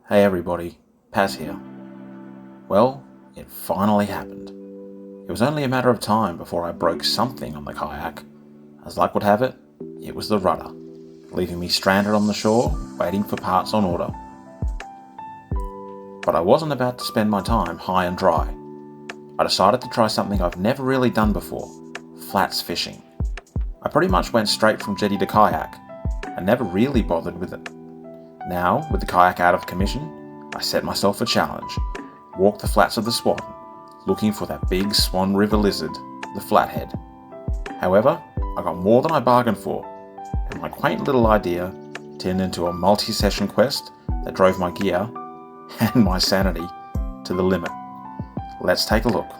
Hey everybody, Paz here. Well, it finally happened. It was only a matter of time before I broke something on the kayak. As luck would have it, it was the rudder, leaving me stranded on the shore, waiting for parts on order. But I wasn't about to spend my time high and dry. I decided to try something I've never really done before, flats fishing. I pretty much went straight from jetty to kayak, and never really bothered with it. Now, with the kayak out of commission, I set myself a challenge. Walk the flats of the Swan, looking for that big Swan River Lizard, the Flathead. However, I got more than I bargained for, and my quaint little idea turned into a multi-session quest that drove my gear and my sanity to the limit. Let's take a look.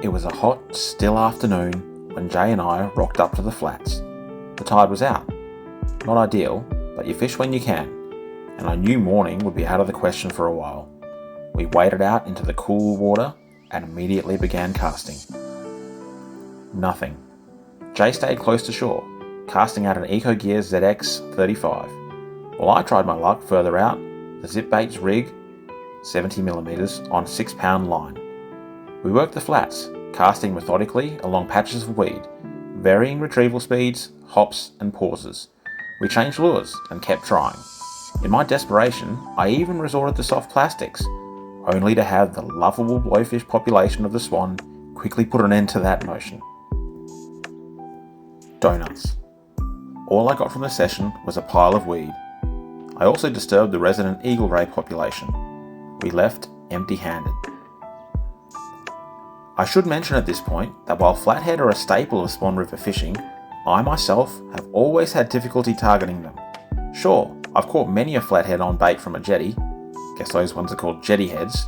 It was a hot, still afternoon when Jay and I rocked up to the flats. The tide was out. Not ideal, but you fish when you can, and I knew morning would be out of the question for a while. We waded out into the cool water and immediately began casting. Nothing. Jay stayed close to shore, casting out an Ecogear ZX 35, while I tried my luck further out, the Zipbaits Rigge 70mm on 6-pound line. We worked the flats, casting methodically along patches of weed, varying retrieval speeds, hops and pauses. We changed lures and kept trying. In my desperation, I even resorted to soft plastics, only to have the lovable blowfish population of the Swan quickly put an end to that motion. Donuts. All I got from the session was a pile of weed. I also disturbed the resident eagle ray population. We left empty-handed. I should mention at this point that while flathead are a staple of Swan River fishing, I myself have always had difficulty targeting them. Sure, I've caught many a flathead on bait from a jetty, guess those ones are called jetty heads,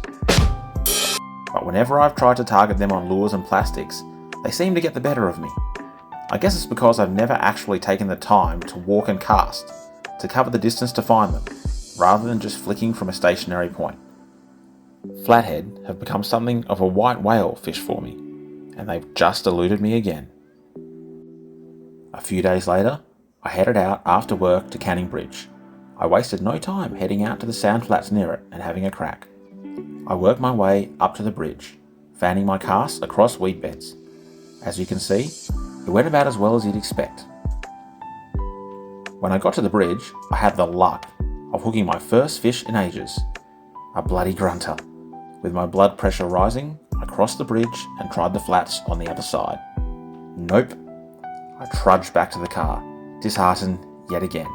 but whenever I've tried to target them on lures and plastics, they seem to get the better of me. I guess it's because I've never actually taken the time to walk and cast, to cover the distance to find them, rather than just flicking from a stationary point. Flathead have become something of a white whale fish for me, and they've just eluded me again. A few days later, I headed out after work to Canning Bridge. I wasted no time heading out to the sand flats near it and having a crack. I worked my way up to the bridge, fanning my cast across weed beds. As you can see, it went about as well as you'd expect. When I got to the bridge, I had the luck of hooking my first fish in ages, a bloody grunter. With my blood pressure rising, I crossed the bridge and tried the flats on the other side. Nope. I trudged back to the car, disheartened yet again.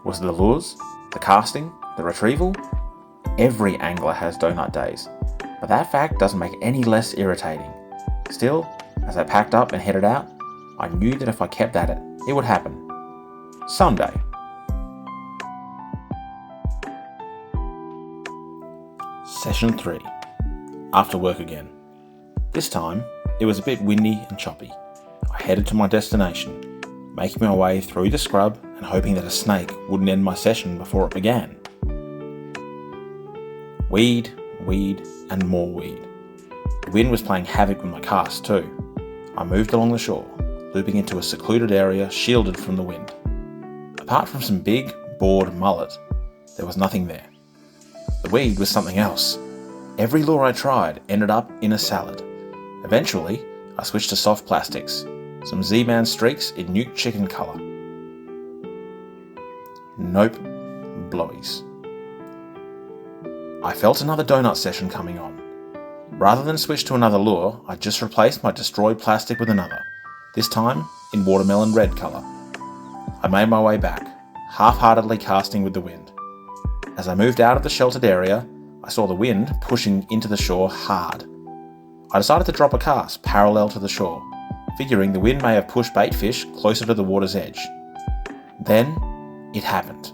Was it the lures, the casting, the retrieval? Every angler has donut days, but that fact doesn't make it any less irritating. Still, as I packed up and headed out, I knew that if I kept at it, it would happen. Someday. Session 3. After work again. This time, it was a bit windy and choppy. I headed to my destination, making my way through the scrub and hoping that a snake wouldn't end my session before it began. Weed, and more weed. The wind was playing havoc with my cast too. I moved along the shore, looping into a secluded area shielded from the wind. Apart from some big, bored mullet, there was nothing there. The weed was something else. Every lure I tried ended up in a salad. Eventually, I switched to soft plastics, some Z-Man streaks in nuke chicken colour. Nope, blowies. I felt another donut session coming on. Rather than switch to another lure, I just replaced my destroyed plastic with another, this time in watermelon red colour. I made my way back, half-heartedly casting with the wind. As I moved out of the sheltered area, I saw the wind pushing into the shore hard. I decided to drop a cast parallel to the shore, figuring the wind may have pushed bait fish closer to the water's edge. Then, it happened.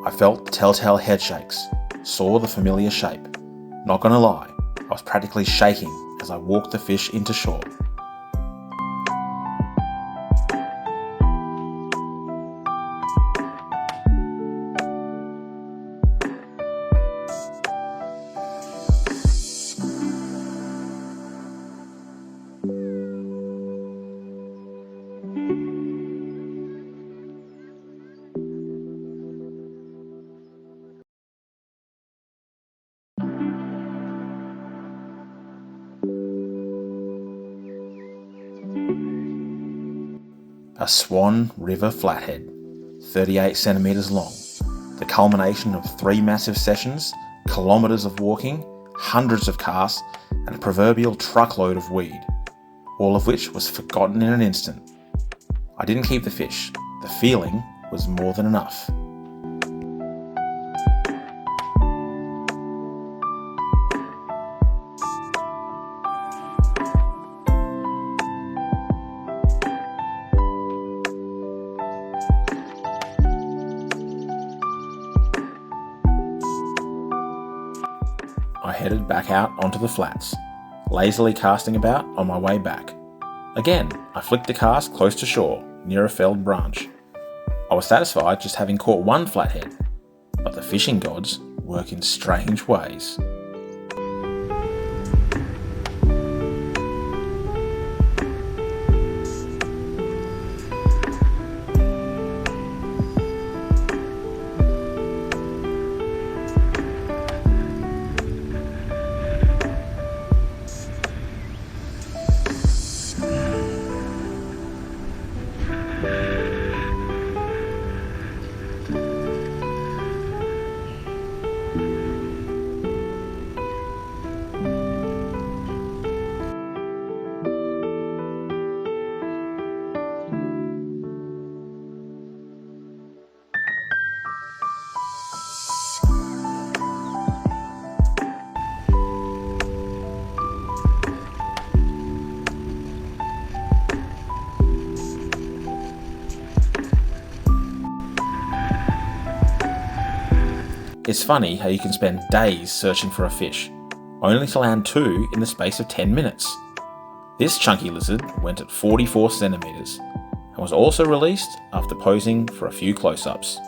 I felt the telltale head shakes, saw the familiar shape. Not gonna lie, I was practically shaking as I walked the fish into shore. A Swan River Flathead, 38 centimetres long, the culmination of 3 massive sessions, kilometres of walking, hundreds of casts, and a proverbial truckload of weed, all of which was forgotten in an instant. I didn't keep the fish, the feeling was more than enough. I headed back out onto the flats, lazily casting about on my way back. Again, I flicked the cast close to shore, near a felled branch. I was satisfied just having caught 1 flathead, but the fishing gods work in strange ways. It's funny how you can spend days searching for a fish, only to land 2 in the space of 10 minutes. This chunky lizard went at 44 centimetres and was also released after posing for a few close-ups.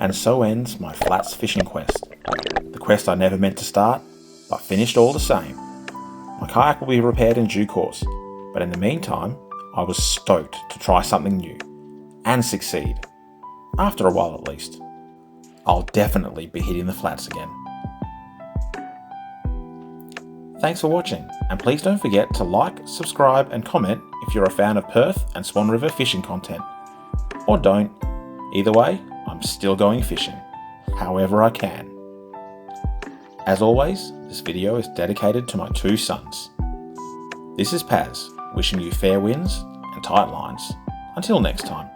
And so ends my flats fishing quest. The quest I never meant to start, but finished all the same. My kayak will be repaired in due course, but in the meantime, I was stoked to try something new, and succeed. After a while at least. I'll definitely be hitting the flats again. Thanks for watching, and please don't forget to like, subscribe and comment if you're a fan of Perth and Swan River fishing content. Or don't. Either way, I'm still going fishing, however I can. As always, this video is dedicated to my 2 sons. This is Paz, wishing you fair winds and tight lines. Until next time.